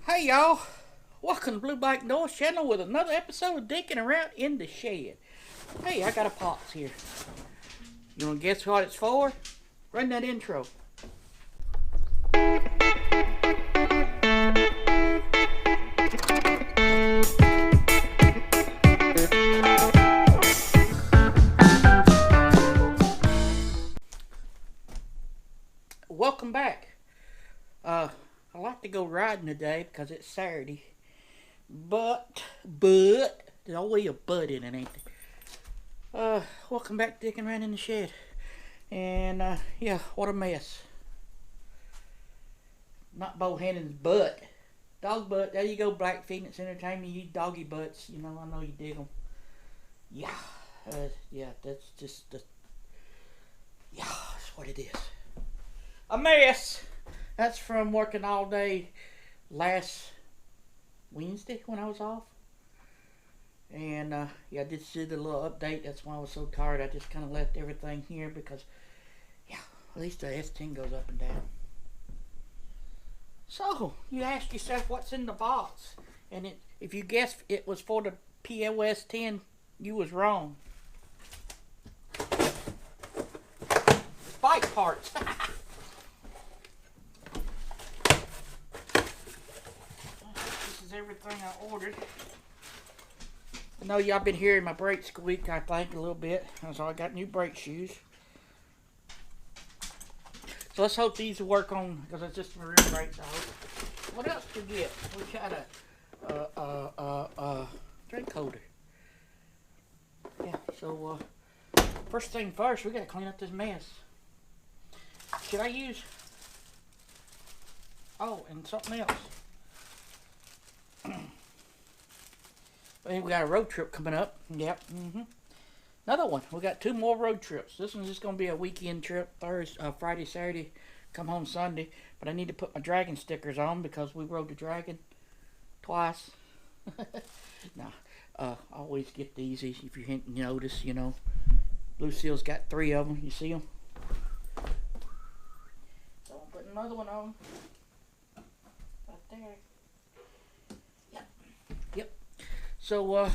Hey y'all, welcome to Blue Bike Noise Channel with another episode of Dickin Around in the Shed. Hey, I got a box here. You wanna guess what it's for? Run that intro. Welcome back. I like to go riding today because it's Saturday. But, there's always a but in it, ain't there? Welcome back to Dickin Around in the Shed. And, yeah, what a mess. Not Bohannon's butt. Dog butt. There you go, Black Phoenix Entertainment. You doggy butts. You know, I know you dig them. Yeah. Yeah, that's just the... Yeah, that's what it is. A mess. That's from working all day last Wednesday when I was off. And, yeah, I just did a little update. That's why I was so tired. I just kind of left everything here because, yeah, at least the S10 goes up and down. So, you ask yourself what's in the box. And if you guessed it was for the POS 10, you was wrong. Bike parts. Everything I ordered. I know y'all been hearing my brakes squeak, I think, a little bit. So I got new brake shoes. So let's hope these will work on, because it's just maroon brakes, I hope. What else to get? We got a drink holder. Yeah, so first thing first, we gotta clean up this mess. Should I use... Oh, and something else. We got a road trip coming up. Yep. Another one. We got 2 more road trips. This one's just gonna be a weekend trip. Friday, Saturday, come home Sunday. But I need to put my dragon stickers on because we rode the dragon twice. Nah, always get these if you notice. You know, Lucille's got 3 of them. You see them? So I'll put another one on right there. So,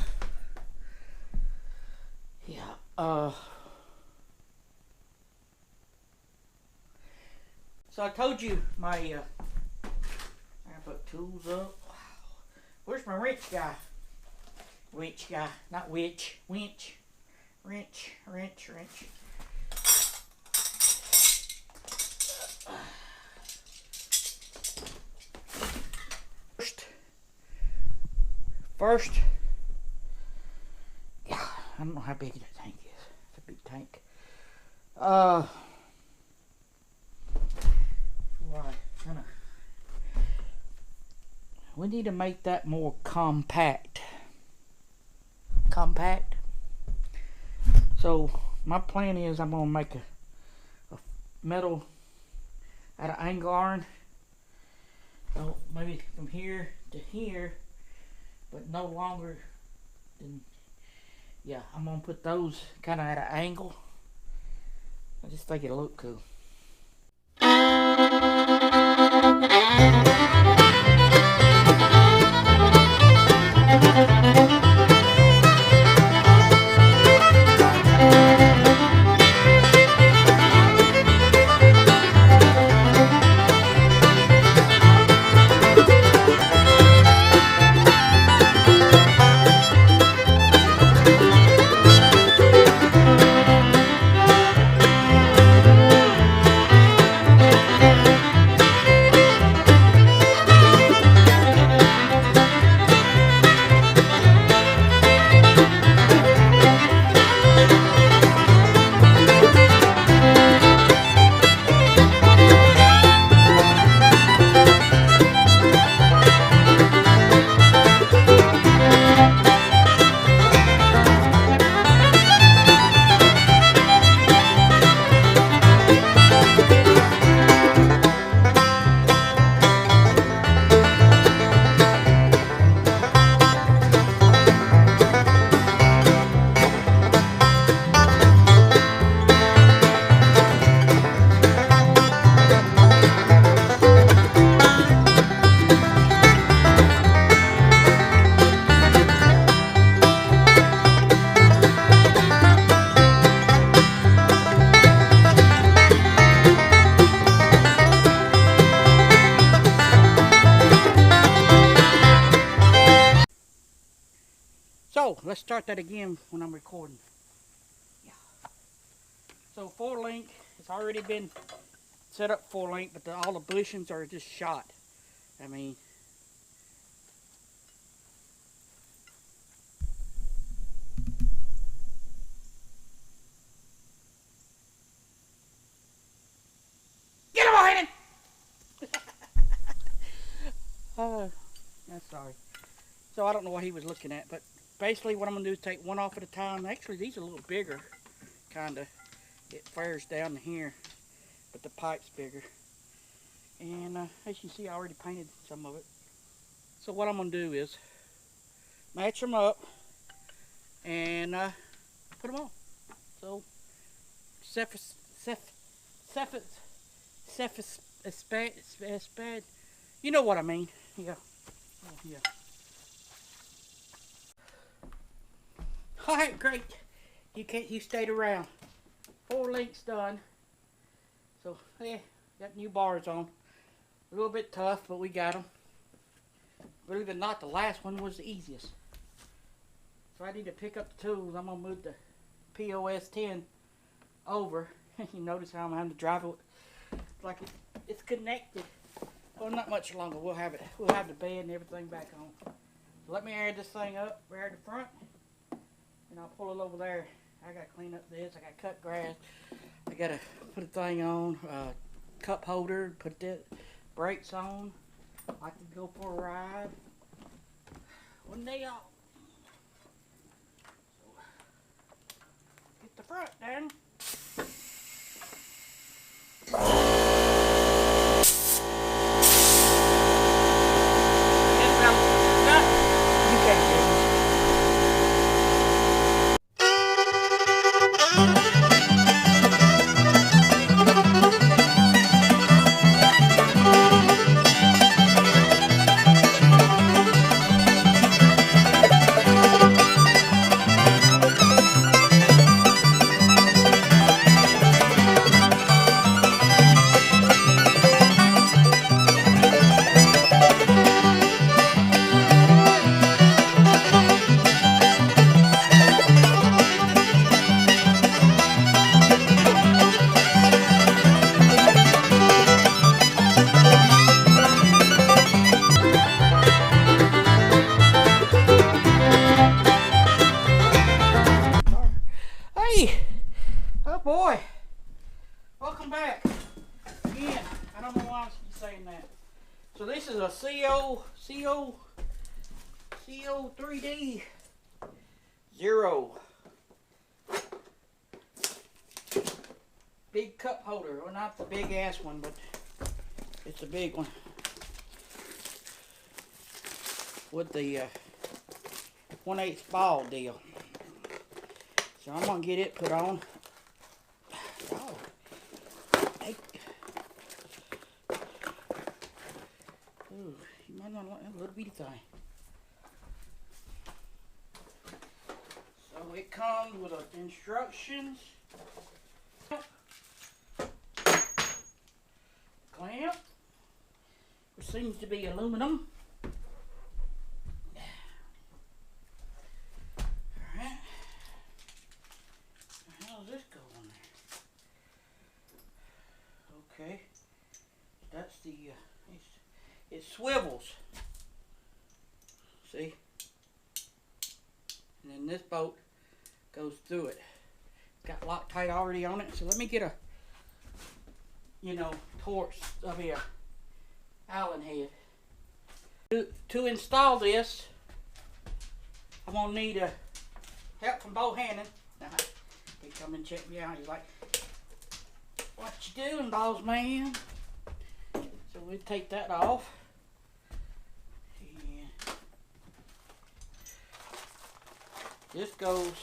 yeah, so I told you I put tools up. Wow. Where's my wrench guy? Wrench guy, not witch, winch, wrench. First, yeah, I don't know how big that tank is. It's a big tank. We need to make that more compact. So my plan is I'm gonna make a metal out of angle iron. So maybe from here to here. But no longer than, yeah, I'm going to put those kind of at an angle. I just think it'll look cool. let's start that again when I'm recording. Yeah. So full length, it's already been set up full length, but all the bushings are just shot. I mean, get him, Hayden! I'm sorry. So I don't know what he was looking at, but basically what I'm going to do is take one off at a time. Actually, these are a little bigger, kind of. It flares down here, but the pipe's bigger. And as you see, I already painted some of it. So what I'm going to do is match them up and put them on. So, you know what I mean. Yeah. Oh, yeah. Alright, great. You stayed around. Full length's done. So, yeah, got new bars on. A little bit tough, but we got them. Believe it or not, the last one was the easiest. So I need to pick up the tools. I'm going to move the POS 10 over. You notice how I'm having to drive it like it's connected. Well, not much longer. We'll have the bed and everything back on. So let me air this thing up, air the front, and I'll pull it over there. I got to clean up this. I got to cut grass. I got to put a thing on, cup holder, put the brakes on. I can go for a ride. One day off. So, get the front down. You can't do it. Oh boy, welcome back again. I don't know why I'm saying that. So this is a CO3D 0 big cup holder. Well, not the big ass one, but it's a big one with the 1/8 ball deal. So I'm gonna get it put on. Oh, hey. Ooh, you might not like that little bitty thing. So it comes with instructions, clamp, which seems to be aluminum. Alright. How does this go on there? Okay. That's the, it swivels. See? And then this bolt goes through it. Got Loctite already on it. So let me get a, torch, Allen head. To install this, I'm gonna need help from Bo Hannon. He come and check me out. He's like, "What you doing, boss man?" So we'll take that off. And this goes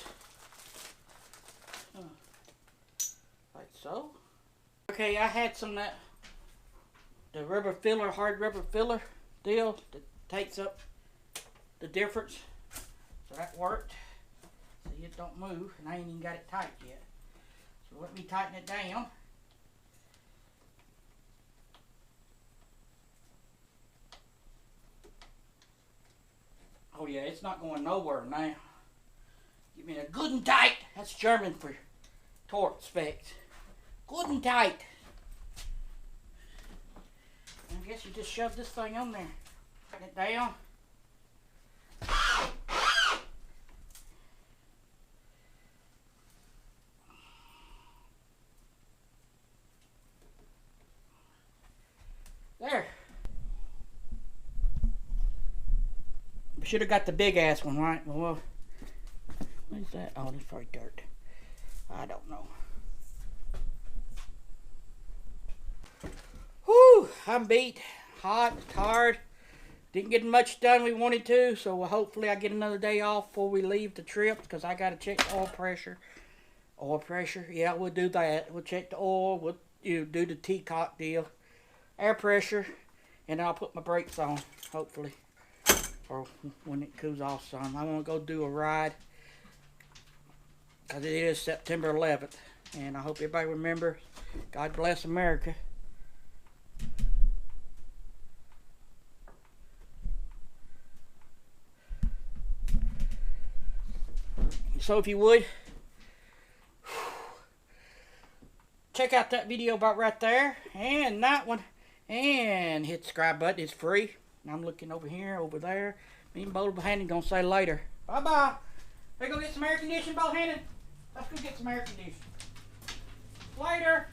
like so. Okay, I had some of the rubber filler, hard rubber filler deal that takes up the difference. So that worked. See, it don't move, and I ain't even got it tight yet. So let me tighten it down. Oh yeah, it's not going nowhere now. Give me a good and tight. That's German for torque specs. Good and tight. I guess you just shove this thing on there. Put it down. There. Should have got the big ass one, right? Well, what is that? Oh, that's probably dirt. I don't know. Whew, I'm beat. Hot, tired. Didn't get much done we wanted to, so hopefully I get another day off before we leave the trip, because I got to check the oil pressure. Oil pressure, yeah, we'll do that. We'll check the oil. We'll do the teacock deal. Air pressure, and then I'll put my brakes on, hopefully, or when it cools off some. I want to go do a ride, because it is September 11th, and I hope everybody remembers, God bless America. So if you would, check out that video about right there, and that one, and hit the subscribe button. It's free. And I'm looking over here, over there. Me and Boulder Bohannon gonna say later. Bye-bye. Let's go get some air conditioning, Bohannon. Let's go get some air conditioning. Later.